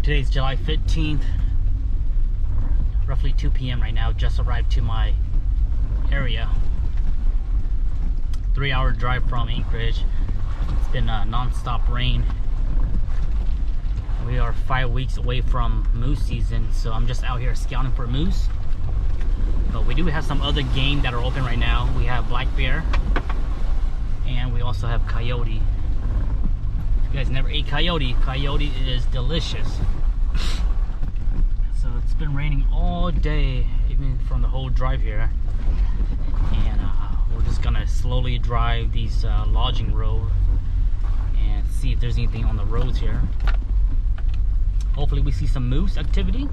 Today's July 15th, roughly 2 p.m. right now. Just arrived to my area. 3-hour drive from Anchorage. It's been non-stop rain. We are 5 weeks away from moose season, so I'm just out here scouting for moose. But we do have some other game that are open right now. We have black bear, and we also have coyote. If you guys never ate coyote, coyote is delicious. So it's been raining all day, even from the whole drive here. And we're just gonna slowly drive these lodging road and see if there's anything on the roads here. Hopefully we see some moose activity.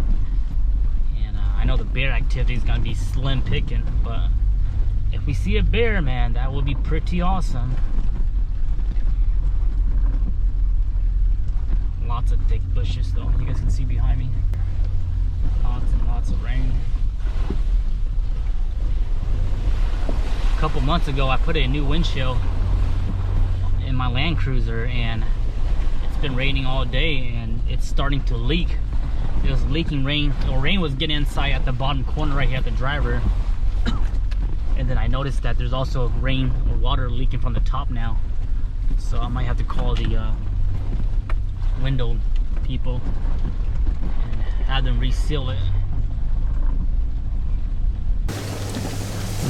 And I know the bear activity is gonna be slim picking, but if we see a bear, man, that would be pretty awesome. Lots of thick bushes though, you guys can see behind me. Lots and lots of rain. A couple months ago I put a new windshield in my Land Cruiser, and it's been raining all day and it's starting to leak. It was leaking rain, or rain was getting inside at the bottom corner right here at the driver. And then I noticed that there's also rain or water leaking from the top now. So I might have to call the window people and have them reseal it.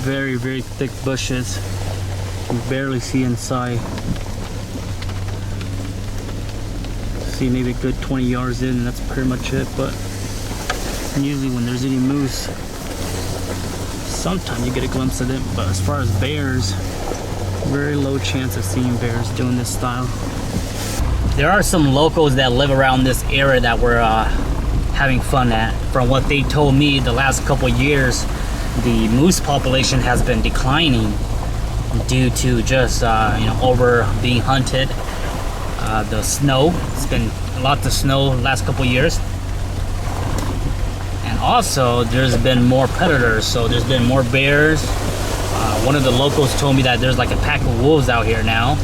Very, very thick bushes. You can barely see inside. See maybe a good 20 yards in, and that's pretty much it. But usually when there's any moose, sometimes you get a glimpse of them. But as far as bears, very low chance of seeing bears doing this style. There are some locals that live around this area that we're having fun at. From what they told me, the last couple years, the moose population has been declining due to just over being hunted. The snow, it's been lots of snow the last couple years. And also there's been more predators, so there's been more bears. One of the locals told me that there's like a pack of wolves out here now.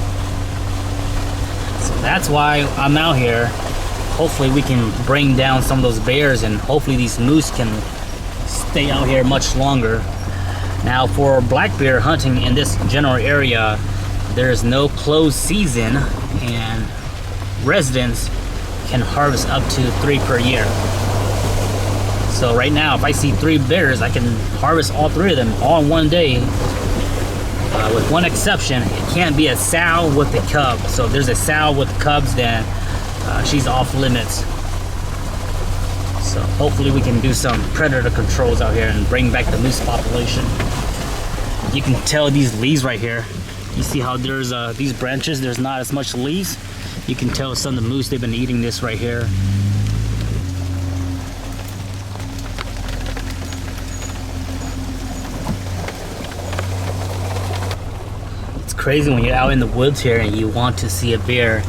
So that's why I'm out here. Hopefully we can bring down some of those bears, and hopefully these moose can stay out here much longer. Now for black bear hunting in this general area, there is no closed season, and residents can harvest up to 3 per year. So right now, if I see 3 bears, I can harvest all 3 of them all in one day. With one exception, it can't be a sow with a cub. So if there's a sow with cubs, then she's off limits. So hopefully we can do some predator controls out here and bring back the moose population. You can tell these leaves right here. You see how there's these branches, there's not as much leaves. You can tell some of the moose, they've been eating this right here. It's crazy when you're out in the woods here and you want to see a bear,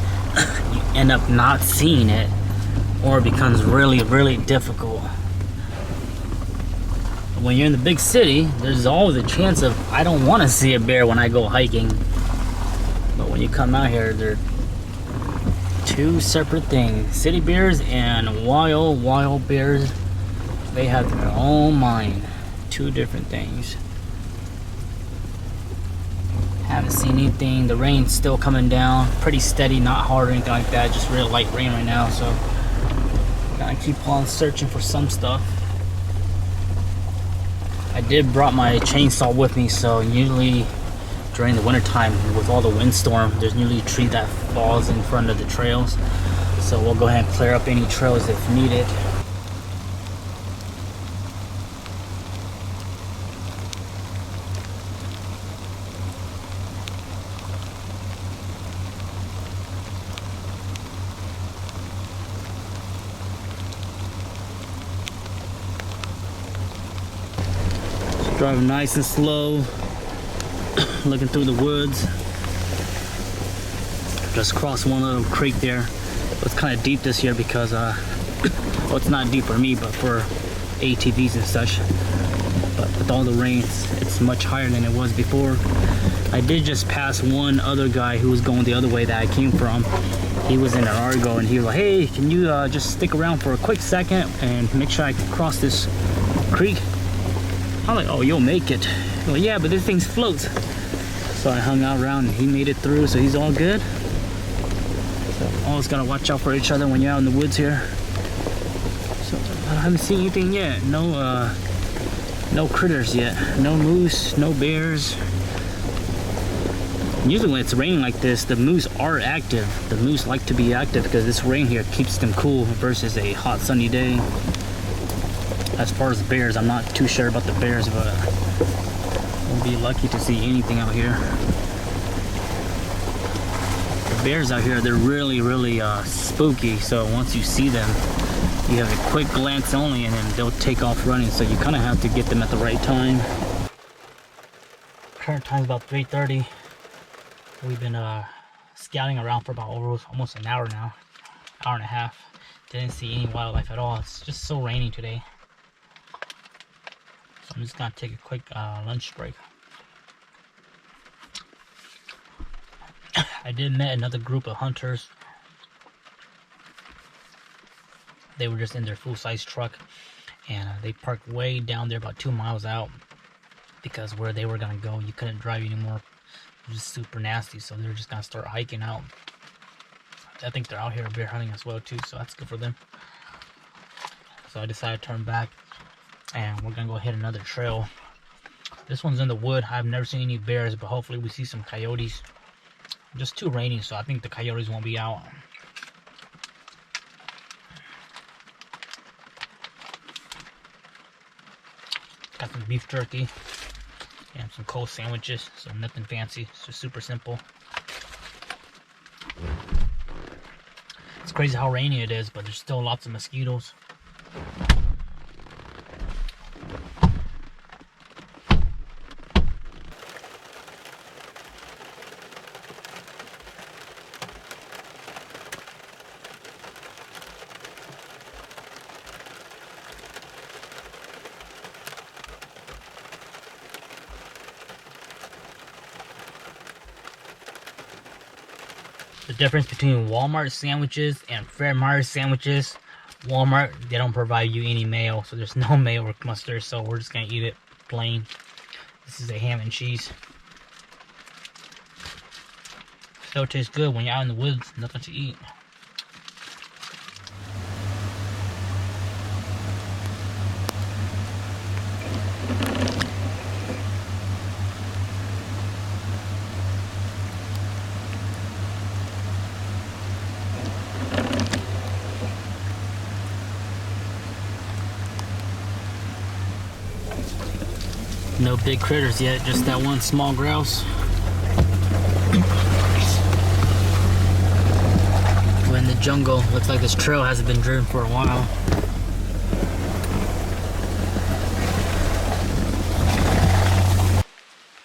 you end up not seeing it, or it becomes really, really difficult. When you're in the big city, there's always a chance of I don't want to see a bear when I go hiking. But when you come out here, they're 2 separate things. City bears and wild bears, they have their own mind. 2 different things. Haven't seen anything. The rain's still coming down, pretty steady, not hard or anything like that, just real light rain right now. So gotta keep on searching for some stuff. I did brought my chainsaw with me, so usually during the wintertime with all the windstorm, there's usually a tree that falls in front of the trails. So we'll go ahead and clear up any trails if needed. Driving nice and slow, looking through the woods. Just crossed one little creek there. It's kind of deep this year because, well, it's not deep for me, but for ATVs and such. But with all the rain, it's much higher than it was before. I did just pass one other guy who was going the other way that I came from, He was in an Argo and he was like, hey, can you just stick around for a quick second and make sure I can cross this creek? I'm like, oh, you'll make it. He's like, yeah, but this thing floats. So I hung out around and he made it through, so he's all good. So always gotta watch out for each other when you're out in the woods here. So I haven't seen anything yet. No critters yet. No moose, no bears. Usually when it's raining like this, the moose are active. The moose like to be active because this rain here keeps them cool versus a hot sunny day. As far as bears, I'm not too sure about the bears, but we'll be lucky to see anything out here. The bears out here, they're really spooky, so once you see them, you have a quick glance only and then they'll take off running, so you kind of have to get them at the right time. Current time is about 3:30. We've been scouting around for about almost an hour now, hour and a half. Didn't see any wildlife at all. It's just so rainy today. So I'm just gonna take a quick lunch break. I did meet another group of hunters. They were just in their full-size truck and they parked way down there about 2 miles out because where they were gonna go, you couldn't drive anymore. It was just super nasty, so they're just gonna start hiking out. I think they're out here bear hunting as well too, so that's good for them. So I decided to turn back and we're gonna go hit another trail. This one's in the wood. I've never seen any bears, but hopefully we see some coyotes. Just too rainy, so I think the coyotes won't be out. Got some beef jerky and some cold sandwiches, so nothing fancy. It's just super simple. It's crazy how rainy it is, but there's still lots of mosquitoes. The difference between Walmart sandwiches and Fred Meyer's sandwiches, Walmart, they don't provide you any mayo, so there's no mayo or mustard, so we're just gonna eat it plain. This is a ham and cheese. Still tastes good when you're out in the woods, nothing to eat. No big critters yet, just that one small grouse. We're in the jungle. Looks like this trail hasn't been driven for a while.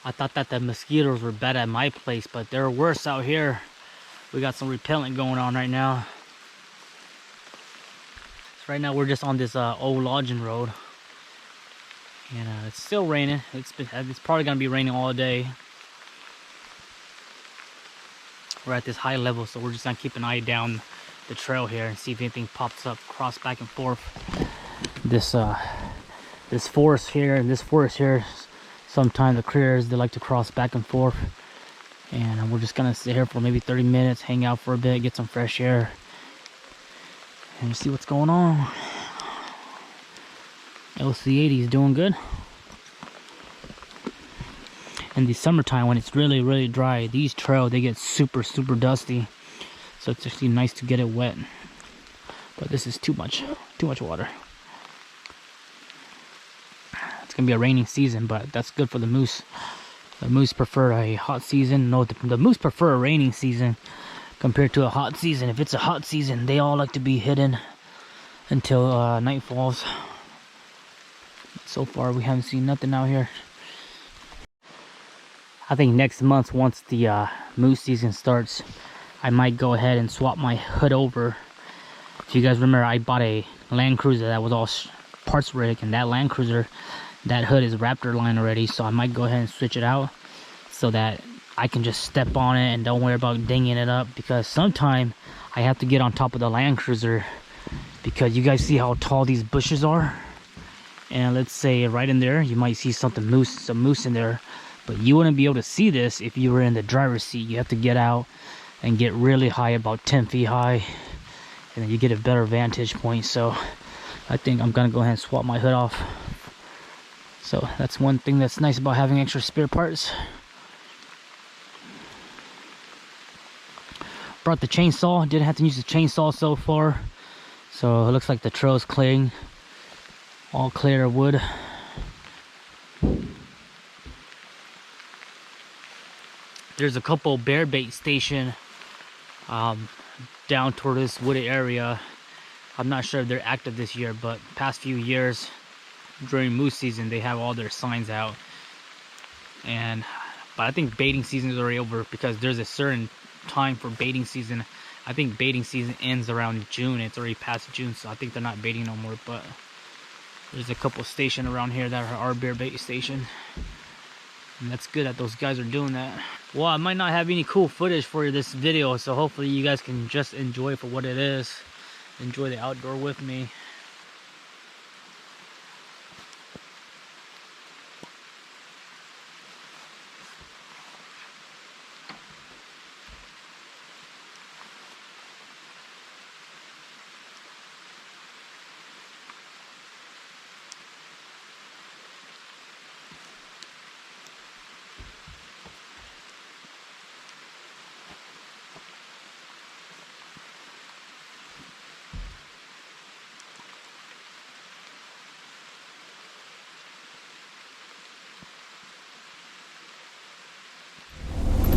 I thought that the mosquitoes were bad at my place, but they're worse out here. We got some repellent going on right now. So right now we're just on this old lodging road. And it's still raining. It's probably gonna be raining all day. We're at this high level, so we're just gonna keep an eye down the trail here and see if anything pops up, cross back and forth. This forest here and this forest here, sometimes the critters, they like to cross back and forth. And we're just gonna sit here for maybe 30 minutes, hang out for a bit, get some fresh air, and see what's going on. LC80 is doing good. In the summertime, when it's really dry, these trails, they get super dusty, so it's actually nice to get it wet. But this is too much water. It's gonna be a raining season, but that's good for the moose. The moose prefer a hot season. No, the moose prefer a raining season compared to a hot season. If it's a hot season, they all like to be hidden until night falls. So far we haven't seen nothing out here. I think next month, once the moose season starts, I might go ahead and swap my hood over. If you guys remember, I bought a Land Cruiser that was all parts rig, and that Land Cruiser, that hood is Raptor line already, so I might go ahead and switch it out so that I can just step on it and don't worry about dinging it up, because sometimes I have to get on top of the Land Cruiser because you guys see how tall these bushes are. And let's say right in there, you might see some moose in there, but you wouldn't be able to see this if you were in the driver's seat. You have to get out and get really high, about 10 feet high, and then you get a better vantage point. So I think I'm gonna go ahead and swap my hood off. So that's one thing that's nice about having extra spare parts. Brought the chainsaw, didn't have to use the chainsaw so far. So it looks like the trail's clearing. All clear of wood. There's a couple bear bait station down toward this wooded area. I'm not sure if they're active this year, but past few years during moose season they have all their signs out. But I think baiting season is already over because there's a certain time for baiting season. I think baiting season ends around June. It's already past June, so I think they're not baiting no more. But there's a couple stations around here that are our bear bait station, and that's good that those guys are doing that. Well, I might not have any cool footage for this video, so hopefully you guys can just enjoy it for what it is. Enjoy the outdoor with me.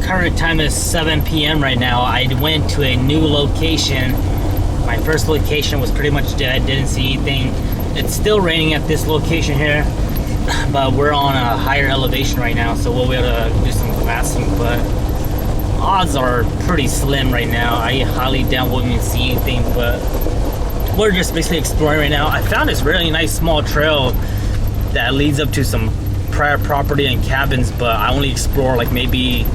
Current time is 7 p.m. right now. I went to a new location. My first location was pretty much dead, didn't see anything. It's still raining at this location here, but we're on a higher elevation right now, so we'll be able to do some glassing, but odds are pretty slim right now. I highly doubt we'll even see anything, but we're just basically exploring right now. I found this really nice small trail that leads up to some prior property and cabins, but I only explore like maybe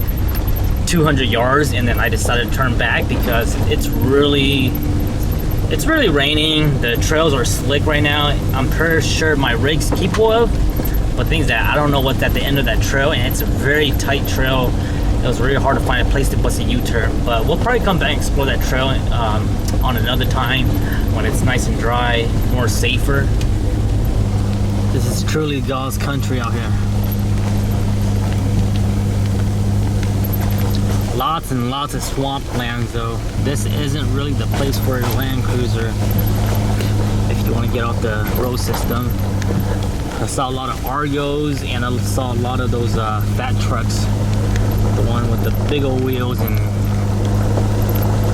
200 yards, and then I decided to turn back because it's really raining. The trails are slick right now. I'm pretty sure my rig's capable of, but things that I don't know what's at the end of that trail, and it's a very tight trail. It was really hard to find a place to bust a U-turn, but we'll probably come back and explore that trail on another time when it's nice and dry, more safer. This is truly God's country out here. Lots and lots of swamplands though. This isn't really the place for a Land Cruiser if you want to get off the road system. I saw a lot of Argos, and I saw a lot of those fat trucks. The one with the big old wheels, and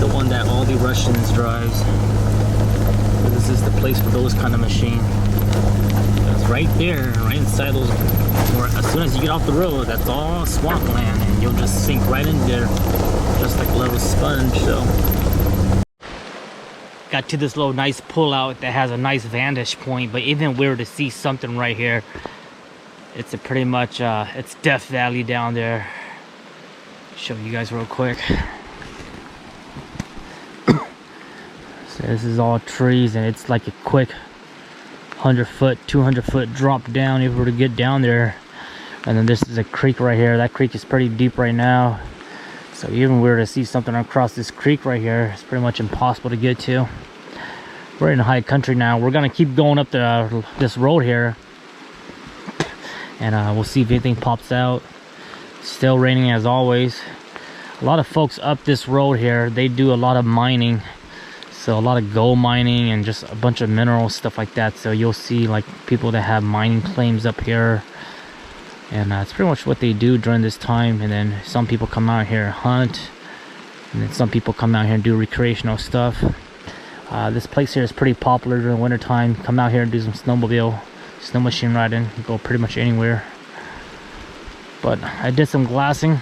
the one that all the Russians drives. So this is the place for those kind of machine. It's right there, right inside those. As soon as you get off the road, that's all swampland, and you'll just sink right in there, just like a little sponge. So, got to this little nice pull-out that has a nice vantage point. But even if we were to see something right here, it's a pretty much it's Death Valley down there. Show you guys real quick. So this is all trees, and it's like a quick 100-foot, 200-foot drop down if we were to get down there. And then this is a creek right here. That creek is pretty deep right now, so even if we were to see something across this creek right here, it's pretty much impossible to get to. We're in high country now. We're gonna keep going up this road here, and we'll see if anything pops out. Still raining as always. A lot of folks up this road here, they do a lot of mining. So a lot of gold mining and just a bunch of mineral stuff like that. So you'll see like people that have mining claims up here, and it's pretty much what they do during this time. And then some people come out here and hunt, and then some people come out here and do recreational stuff. This place here is pretty popular during the winter time. Come out here and do some snowmobile, snow machine riding. You go pretty much anywhere. But I did some glassing.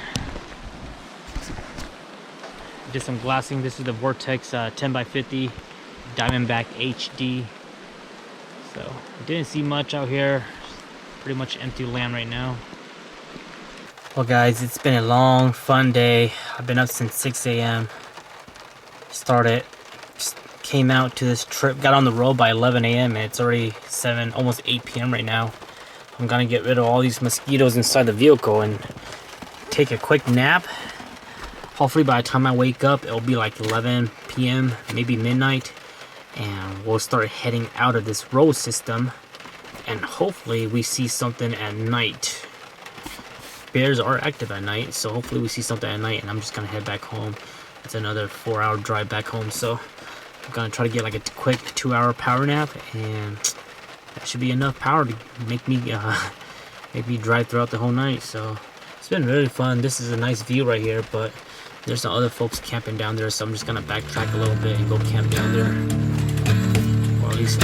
This is the Vortex 10x50 Diamondback HD. So I didn't see much out here. Pretty much empty land right now. Well guys, it's been a long fun day. I've been up since 6 a.m. came out to this trip, got on the road by 11 a.m. and it's already 7, almost 8 p.m. right now. I'm gonna get rid of all these mosquitoes inside the vehicle and take a quick nap. Hopefully by the time I wake up, it'll be like 11 p.m., maybe midnight, and we'll start heading out of this road system, and hopefully we see something at night. Bears are active at night, so hopefully we see something at night, and I'm just gonna head back home. It's another 4-hour drive back home, so I'm gonna try to get like a quick 2-hour power nap, and that should be enough power to make me drive throughout the whole night. So it's been really fun. This is a nice view right here, but there's some other folks camping down there, so I'm just gonna backtrack a little bit and go camp down there, or at least